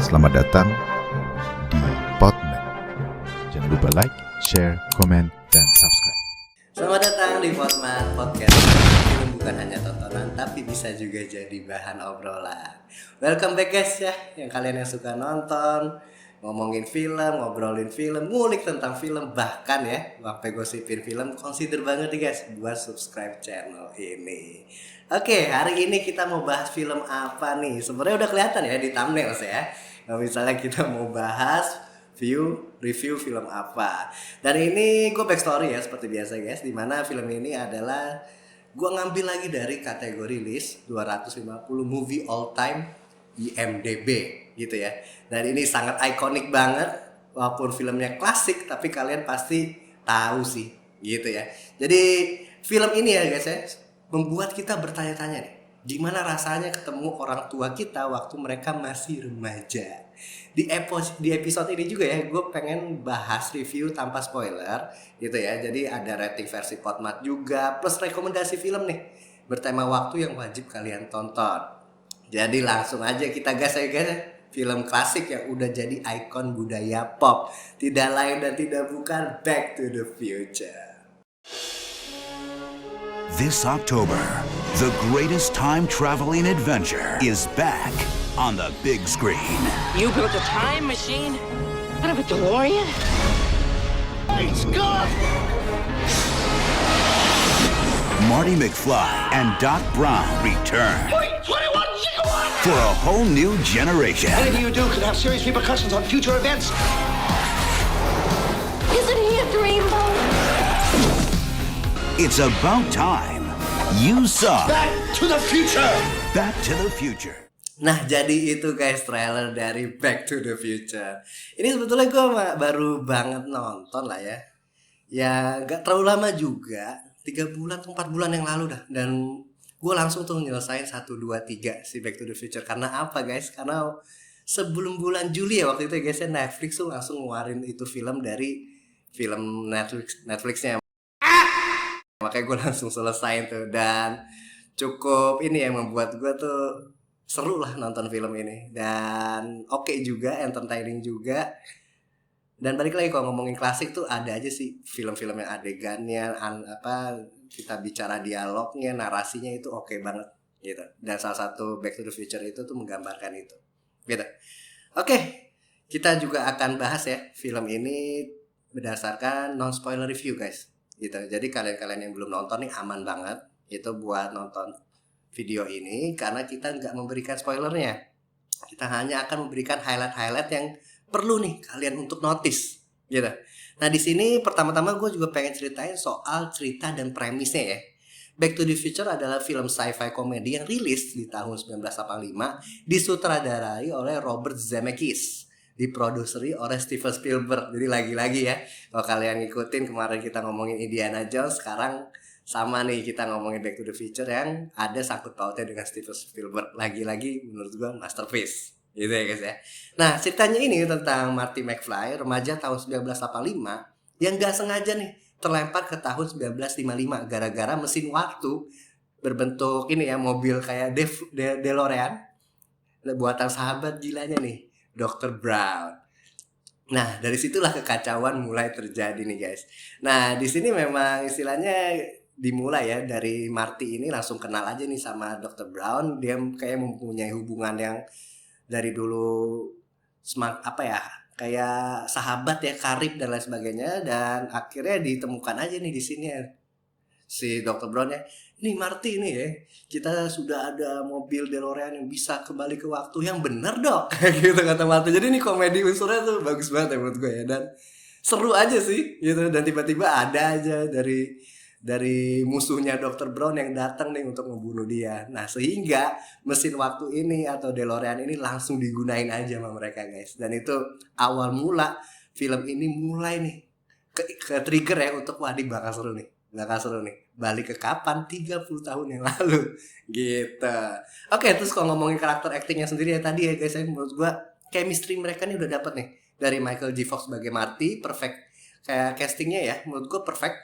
Selamat datang di Podmed. Jangan lupa like, share, komen, dan subscribe. Selamat datang di Podmed Podcast. Film bukan hanya tontonan, tapi bisa juga jadi bahan obrolan. Welcome back guys ya, yang kalian yang suka nonton, ngomongin film, ngobrolin film, ngulik tentang film, bahkan ya, sampai gosipin film. Consider banget nih guys buat subscribe channel ini. Oke, hari ini kita mau bahas film apa nih? Sebenarnya udah kelihatan ya di thumbnail ya. Nah, misalnya kita mau bahas review film apa. Dan ini gue backstory ya seperti biasa guys, dimana film ini adalah gue ngambil lagi dari kategori list 250 movie all time IMDb gitu ya. Dan ini sangat ikonik banget, walaupun filmnya klasik tapi kalian pasti tahu sih gitu ya. Jadi film ini ya guys ya, membuat kita bertanya-tanya nih, gimana rasanya ketemu orang tua kita waktu mereka masih remaja. Di episode ini juga ya, gue pengen bahas review tanpa spoiler gitu ya. Jadi ada rating versi Podmat juga, plus rekomendasi film nih bertema waktu yang wajib kalian tonton. Jadi langsung aja kita gas ya guys, film klasik yang udah jadi ikon budaya pop, tidak lain dan tidak bukan Back to the Future. This October, the greatest time-traveling adventure is back on the big screen. You built a time machine out of a DeLorean? It's gone! Marty McFly and Doc Brown return. Wait, 21 gigawatts! For a whole new generation. Anything you do could have serious repercussions on future events. Isn't he a dreamboat? It's about time you saw Back to the future! Back to the Future. Nah jadi itu guys trailer dari Back to the Future. Ini sebetulnya gue baru banget nonton lah ya. Ya gak terlalu lama juga, 3 bulan atau 4 bulan yang lalu dah. Dan gue langsung tuh nyelesain 1, 2, 3 si Back to the Future. Karena apa guys? Karena sebelum bulan Juli ya waktu itu ya guys ya, Netflix tuh langsung ngeluarin itu film dari film Netflixnya. Makanya gue langsung selesain tuh. Dan cukup ini yang membuat gue tuh seru lah nonton film ini. Dan oke juga, entertaining juga. Dan balik lagi kalau ngomongin klasik tuh ada aja sih film-film yang adegannya kita bicara dialognya, narasinya itu oke banget gitu. Dan salah satu Back to the Future itu tuh menggambarkan itu gitu. Oke, kita juga akan bahas ya film ini berdasarkan non spoiler review guys gitu. Jadi kalian yang belum nonton nih aman banget itu buat nonton video ini, karena kita nggak memberikan spoilernya. Kita hanya akan memberikan highlight yang perlu nih kalian untuk notice gitu. Nah di sini pertama-tama gue juga pengen ceritain soal cerita dan premisnya ya. Back to the Future adalah film sci-fi komedi yang rilis di tahun 1985, disutradarai oleh Robert Zemeckis, diproduseri oleh Steven Spielberg. Jadi lagi-lagi ya, kalau kalian ngikutin kemarin kita ngomongin Indiana Jones, sekarang sama nih kita ngomongin Back to the Future yang ada sangkut pautnya dengan Steven Spielberg. Lagi-lagi menurut gue masterpiece gitu ya guys ya. Nah ceritanya ini tentang Marty McFly, remaja tahun 1985 yang gak sengaja nih terlempar ke tahun 1955 gara-gara mesin waktu berbentuk ini ya, mobil kayak DeLorean buatan sahabat gilanya nih Dr. Brown. Nah dari situlah kekacauan mulai terjadi nih guys. Nah di sini memang istilahnya dimulai ya dari Marty ini langsung kenal aja nih sama Dr. Brown. Dia kayak mempunyai hubungan yang dari dulu kayak sahabat ya, karib dan lain sebagainya. Dan akhirnya ditemukan aja nih di sini ya si Dr. Brown ya, ini Marty ini ya, kita sudah ada mobil DeLorean yang bisa kembali ke waktu. Yang bener dok gitu kata Marty. Jadi ini komedi unsurnya tuh bagus banget ya menurut gue ya, dan seru aja sih gitu. Dan tiba-tiba ada aja dari musuhnya Dr. Brown yang datang nih untuk membunuh dia. Nah sehingga mesin waktu ini atau DeLorean ini langsung digunain aja sama mereka guys. Dan itu awal mula film ini mulai nih ke trigger ya untuk wah ini bakal seru nih. Balik ke kapan? 30 tahun yang lalu gitu. Oke, terus kalau ngomongin karakter actingnya sendiri ya tadi ya guys, menurut gua chemistry mereka nih udah dapet nih. Dari Michael J. Fox sebagai Marty, perfect. Kayak castingnya ya menurut gua perfect,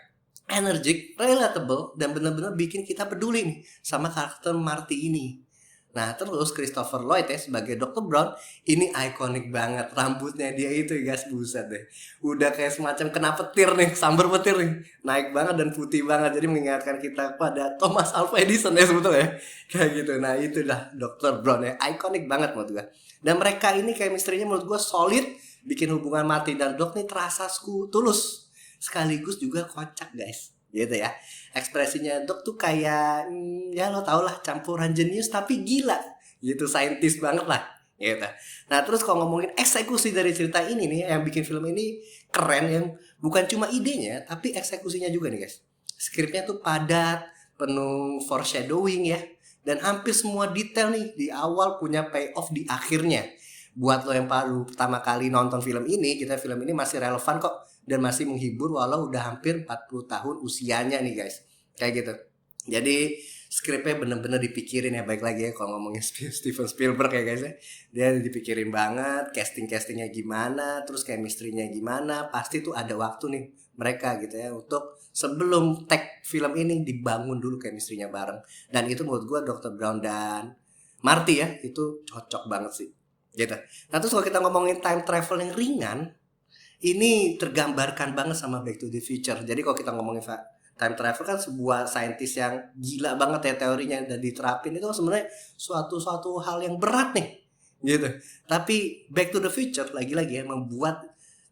energik, relatable, dan benar-benar bikin kita peduli nih sama karakter Marty ini. Nah terus Christopher Lloyd ya sebagai Dr. Brown ini ikonik banget, rambutnya dia itu ya guys, buset deh, udah kayak semacam kena petir nih, sambar petir nih, naik banget dan putih banget, jadi mengingatkan kita pada Thomas Alva Edison ya sebetulnya kayak gitu. Nah itulah Dr. Brown ya, ikonik banget menurut gue. Dan mereka ini chemistry-nya menurut gue solid, bikin hubungan Marty dan Doc nih terasa tulus sekaligus juga kocak guys, gitu ya. Ekspresinya Doc tuh kayak ya lo tau lah, campuran jenius tapi gila gitu, saintis banget lah gitu. Nah terus kalau ngomongin eksekusi dari cerita ini nih, yang bikin film ini keren, yang bukan cuma idenya tapi eksekusinya juga nih guys. Skripnya tuh padat, penuh foreshadowing ya, dan hampir semua detail nih di awal punya payoff di akhirnya. Buat lo yang baru pertama kali nonton film ini, film ini masih relevan kok dan masih menghibur walau udah hampir 40 tahun usianya nih guys. Kayak gitu. Jadi skripnya bener-bener dipikirin ya, baik lagi ya kalau ngomongin Steven Spielberg ya guys ya. Dia dipikirin banget, casting-castingnya gimana, terus chemistry-nya gimana. Pasti tuh ada waktu nih mereka gitu ya untuk sebelum tag film ini dibangun dulu chemistry-nya bareng. Dan itu menurut gue Dr. Brown dan Marty ya, itu cocok banget sih gitu. Nah terus kalau kita ngomongin time travel yang ringan, ini tergambarkan banget sama Back to the Future. Jadi kalau kita ngomongin time travel kan sebuah saintis yang gila banget ya teorinya, dan diterapin itu sebenarnya suatu hal yang berat nih gitu. Tapi Back to the Future lagi-lagi ya membuat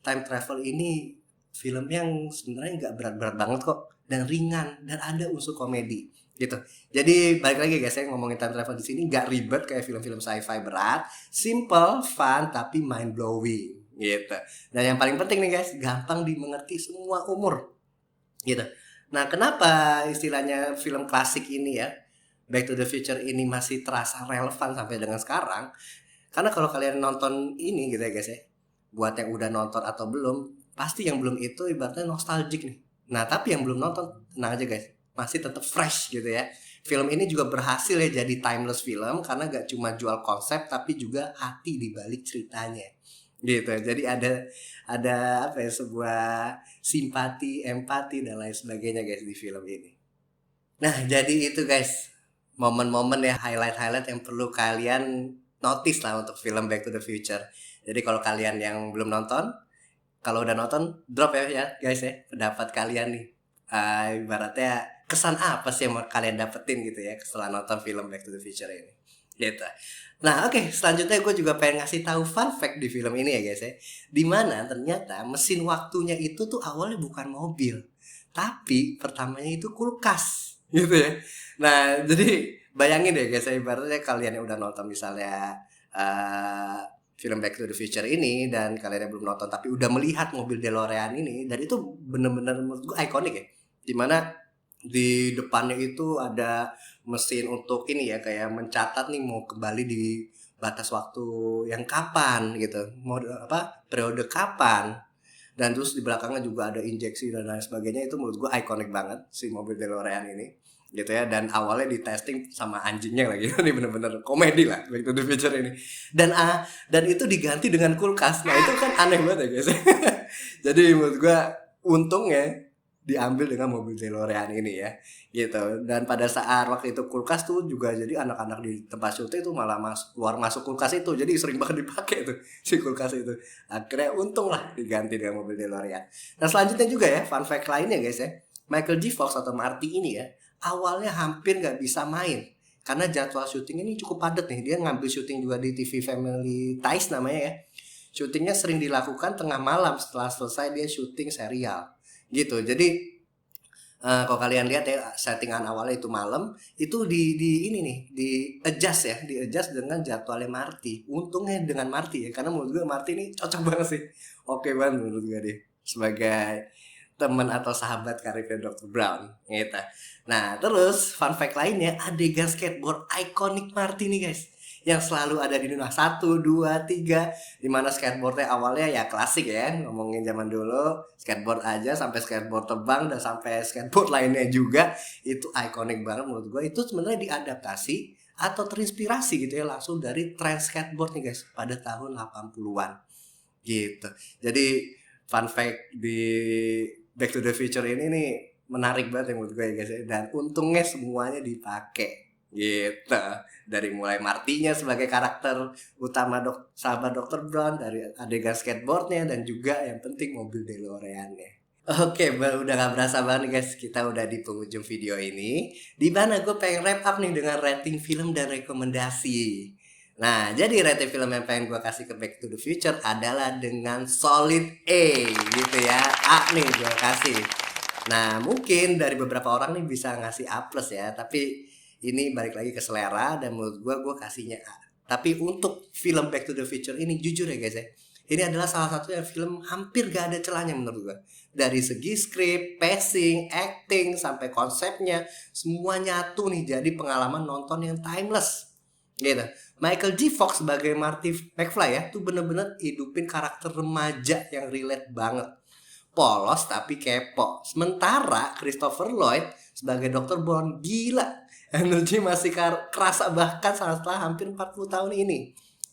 time travel ini film yang sebenarnya nggak berat-berat banget kok, dan ringan, dan ada unsur komedi gitu. Jadi balik lagi guys, saya ngomongin time travel di sini nggak ribet kayak film-film sci-fi berat, simple, fun tapi mind blowing gitu. Dan yang paling penting nih guys, gampang dimengerti semua umur gitu. Nah kenapa istilahnya film klasik ini ya, Back to the Future ini masih terasa relevan sampai dengan sekarang? Karena kalau kalian nonton ini gitu ya guys ya, buat yang udah nonton atau belum, pasti yang belum itu ibaratnya nostalgic nih. Nah tapi yang belum nonton, tenang aja guys, masih tetap fresh gitu ya. Film ini juga berhasil ya jadi timeless film, karena gak cuma jual konsep tapi juga hati di balik ceritanya gitu. Jadi ada apa ya, sebuah simpati, empati dan lain sebagainya guys di film ini. Nah jadi itu guys, momen-momen ya, highlight yang perlu kalian notice lah untuk film Back to the Future. Jadi kalau kalian yang belum nonton, kalau udah nonton drop ya guys ya, pendapat kalian nih, ibaratnya kesan apa sih yang kalian dapetin gitu ya setelah nonton film Back to the Future ini gitu. Nah oke, selanjutnya gue juga pengen ngasih tahu fun fact di film ini ya guys ya, dimana ternyata mesin waktunya itu tuh awalnya bukan mobil, tapi pertamanya itu kulkas gitu ya. Nah jadi bayangin deh guys, ibaratnya kalian yang udah nonton misalnya film Back to the Future ini, dan kalian yang belum nonton tapi udah melihat mobil DeLorean ini, dan itu bener-bener menurut gue ikonik ya, dimana di depannya itu ada mesin untuk ini ya, kayak mencatat nih mau kembali di batas waktu yang kapan gitu, mau periode kapan, dan terus di belakangnya juga ada injeksi dan lain sebagainya. Itu menurut gue ikonik banget si mobil DeLorean ini gitu ya. Dan awalnya di testing sama anjingnya lagi, ini bener-bener komedi lah Back to the Future ini. Dan itu diganti dengan kulkas. Nah itu kan aneh banget ya guys. Jadi menurut gue untungnya diambil dengan mobil DeLorean ini ya gitu. Dan pada saat waktu itu kulkas tuh juga, jadi anak-anak di tempat syuting itu malah keluar masuk kulkas itu, jadi sering banget dipakai tuh si kulkas itu. Akhirnya untung lah diganti dengan mobil DeLorean. Nah selanjutnya juga ya, fun fact lainnya guys ya, Michael J. Fox atau Marty ini ya awalnya hampir gak bisa main karena jadwal syuting ini cukup padat nih. Dia ngambil syuting juga di TV Family Ties namanya ya. Syutingnya sering dilakukan tengah malam setelah selesai dia syuting serial gitu. Jadi kalau kalian lihat ya, settingan awalnya itu malam, itu di adjust dengan jadwalnya Marty. Untungnya dengan Marty ya, karena menurut gue Marty ini cocok banget sih, oke banget menurut gue deh sebagai teman atau sahabat karirnya Dr. Brown gitu. Nah terus fun fact lainnya, adegan skateboard ikonik Marty nih guys, yang selalu ada di dunia 1, 2, 3, dimana skateboardnya awalnya ya klasik ya, ngomongin zaman dulu skateboard aja sampai skateboard terbang dan sampai skateboard lainnya juga, itu ikonik banget menurut gue. Itu sebenarnya diadaptasi atau terinspirasi gitu ya langsung dari tren skateboard nih guys pada tahun 80-an gitu. Jadi fun fact di Back to the Future ini nih menarik banget ya menurut gue ya guys ya. Dan untungnya semuanya dipakai gitu. Dari mulai Martinya sebagai karakter utama sahabat Dr. Brown, dari adegan skateboardnya, dan juga yang penting mobil DeLorean-nya. Oke, udah gak berasa banget nih guys, kita udah di penghujung video ini, di mana gue pengen wrap up nih dengan rating film dan rekomendasi. Nah, jadi rating film yang pengen gue kasih ke Back to the Future adalah dengan solid A gitu ya. A nih gue kasih. Nah, mungkin dari beberapa orang nih bisa ngasih A+ ya, tapi ini balik lagi ke selera, dan menurut gue kasihnya A. Tapi untuk film Back to the Future ini jujur ya guys ya, ini adalah salah satu yang film hampir gak ada celahnya menurut gue. Dari segi skrip, pacing, acting, sampai konsepnya, semua nyatu nih jadi pengalaman nonton yang timeless gitu. Michael J. Fox sebagai Marty McFly ya, tuh bener-bener hidupin karakter remaja yang relate banget. Polos tapi kepo. Sementara Christopher Lloyd sebagai Dr. Brown gila, energi masih kerasa bahkan setelah hampir 40 tahun ini.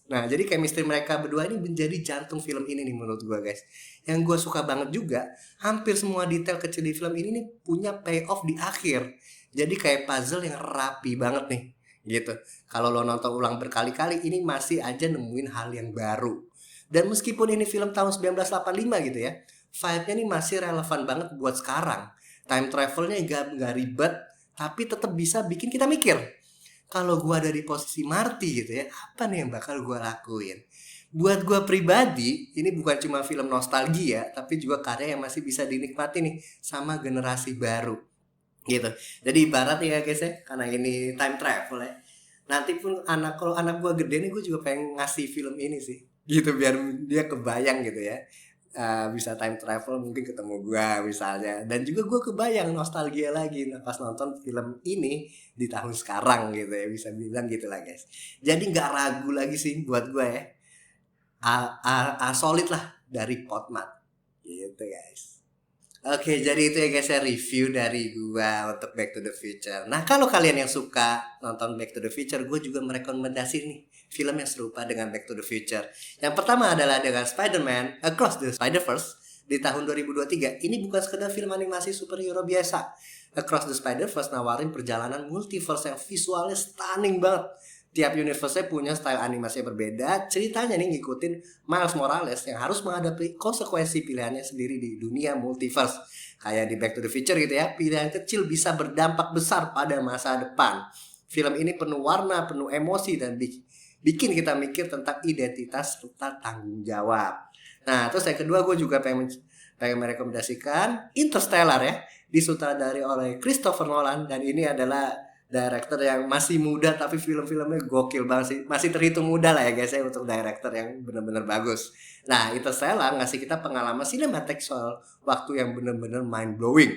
Nah, jadi chemistry mereka berdua ini menjadi jantung film ini nih menurut gue guys. Yang gue suka banget juga, hampir semua detail kecil di film ini nih punya payoff di akhir. Jadi kayak puzzle yang rapi banget nih gitu. Kalau lo nonton ulang berkali-kali, ini masih aja nemuin hal yang baru. Dan meskipun ini film tahun 1985 gitu ya, vibe-nya nih masih relevan banget buat sekarang. Time travelnya gak ribet, tapi tetap bisa bikin kita mikir. Kalau gue ada di posisi Marty gitu ya, apa nih yang bakal gue lakuin? Buat gue pribadi, ini bukan cuma film nostalgia, tapi juga karya yang masih bisa dinikmati nih sama generasi baru gitu. Jadi ibarat ya guys ya, karena ini time travel ya, nanti pun kalau anak gue gede nih, gue juga pengen ngasih film ini sih gitu, biar dia kebayang gitu ya. Bisa time travel, mungkin ketemu gue misalnya, dan juga gue kebayang nostalgia lagi pas nonton film ini di tahun sekarang gitu ya, bisa bilang gitu lah guys. Jadi nggak ragu lagi sih buat gue ya, A solid lah dari Podmat gitu guys. Oke, jadi itu ya guys ya, review dari gue untuk Back to the Future. Nah, kalau kalian yang suka nonton Back to the Future, gue juga merekomendasi nih film yang serupa dengan Back to the Future. Yang pertama adalah dengan Spider-Man Across the Spider-Verse di tahun 2023. Ini bukan sekedar film animasi superhero biasa. Across the Spider-Verse nawarin perjalanan multiverse yang visualnya stunning banget. Tiap universe-nya punya style animasi yang berbeda. Ceritanya nih ngikutin Miles Morales yang harus menghadapi konsekuensi pilihannya sendiri di dunia multiverse. Kayak di Back to the Future gitu ya, pilihan kecil bisa berdampak besar pada masa depan. Film ini penuh warna, penuh emosi, dan bikin kita mikir tentang identitas serta tanggung jawab. Nah, terus yang kedua gue juga pengen merekomendasikan Interstellar ya, disutradari oleh Christopher Nolan, dan ini adalah director yang masih muda tapi film-filmnya gokil banget sih. Masih terhitung muda lah ya guys ya untuk director yang benar-benar bagus. Nah, Interstellar ngasih kita pengalaman sinematik soal waktu yang benar-benar mind blowing.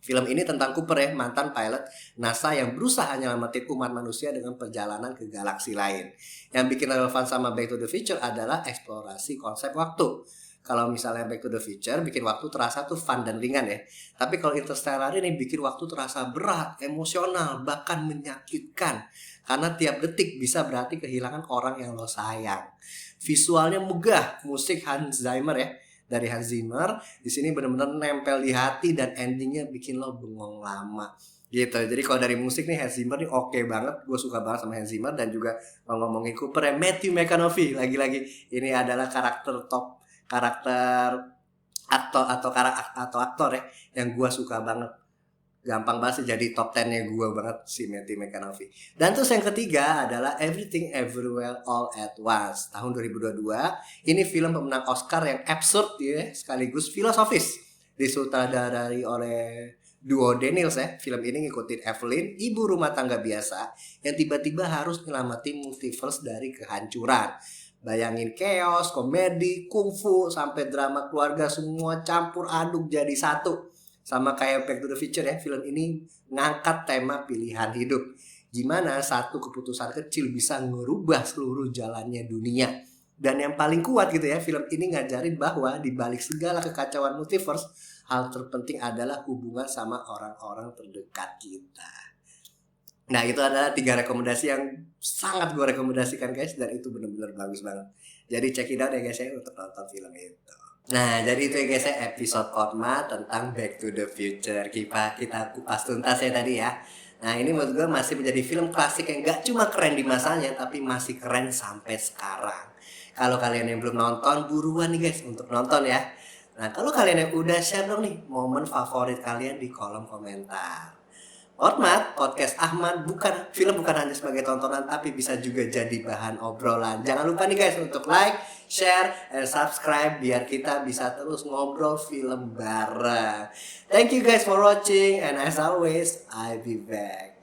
Film ini tentang Cooper ya, mantan pilot NASA yang berusaha nyelamatin umat manusia dengan perjalanan ke galaksi lain. Yang bikin relevan sama Back to the Future adalah eksplorasi konsep waktu. Kalau misalnya Back to the Future bikin waktu terasa tuh fun dan ringan ya, tapi kalau Interstellar ini bikin waktu terasa berat, emosional, bahkan menyakitkan. Karena tiap detik bisa berarti kehilangan orang yang lo sayang. Visualnya megah, musik Hans Zimmer ya, dari Hans Zimmer di sini benar-benar nempel di hati, dan endingnya bikin lo bengong lama gitu. Jadi kalau dari musik nih, Hans Zimmer nih oke banget, gue suka banget sama Hans Zimmer. Dan juga kalau ngomongin Cooper ya, Matthew McConaughey lagi-lagi ini adalah karakter aktor ya yang gue suka banget. Gampang banget sih jadi top 10-nya gue banget si Matthew McConaughey. Dan terus yang ketiga adalah Everything Everywhere All at Once tahun 2022. Ini film pemenang Oscar yang absurd ya, sekaligus filosofis. Disutradarai oleh duo Daniels ya. Film ini ngikutin Evelyn, ibu rumah tangga biasa yang tiba-tiba harus menyelamatin multiverse dari kehancuran. Bayangin chaos, komedi, kungfu, sampai drama keluarga, semua campur aduk jadi satu. Sama kayak Back to the Future ya, film ini ngangkat tema pilihan hidup. Gimana satu keputusan kecil bisa ngerubah seluruh jalannya dunia. Dan yang paling kuat gitu ya, film ini ngajarin bahwa di balik segala kekacauan multiverse, hal terpenting adalah hubungan sama orang-orang terdekat kita. Nah, itu adalah 3 rekomendasi yang sangat gue rekomendasikan guys, dan itu benar-benar bagus banget. Jadi check it out ya guys ya untuk nonton film itu. Nah, jadi itu ya guys ya episode Podmat tentang Back to the Future. Kita kupas tuntas ya tadi ya. Nah ini menurut gue masih menjadi film klasik yang gak cuma keren di masanya, tapi masih keren sampai sekarang. Kalau kalian yang belum nonton, buruan nih guys untuk nonton ya. Nah kalau kalian yang udah, share dong nih momen favorit kalian di kolom komentar. Hormat, podcast Ahmad film bukan hanya sebagai tontonan, tapi bisa juga jadi bahan obrolan. Jangan lupa nih guys untuk like, share, and subscribe biar kita bisa terus ngobrol film bareng. Thank you guys for watching, and as always, I'll be back.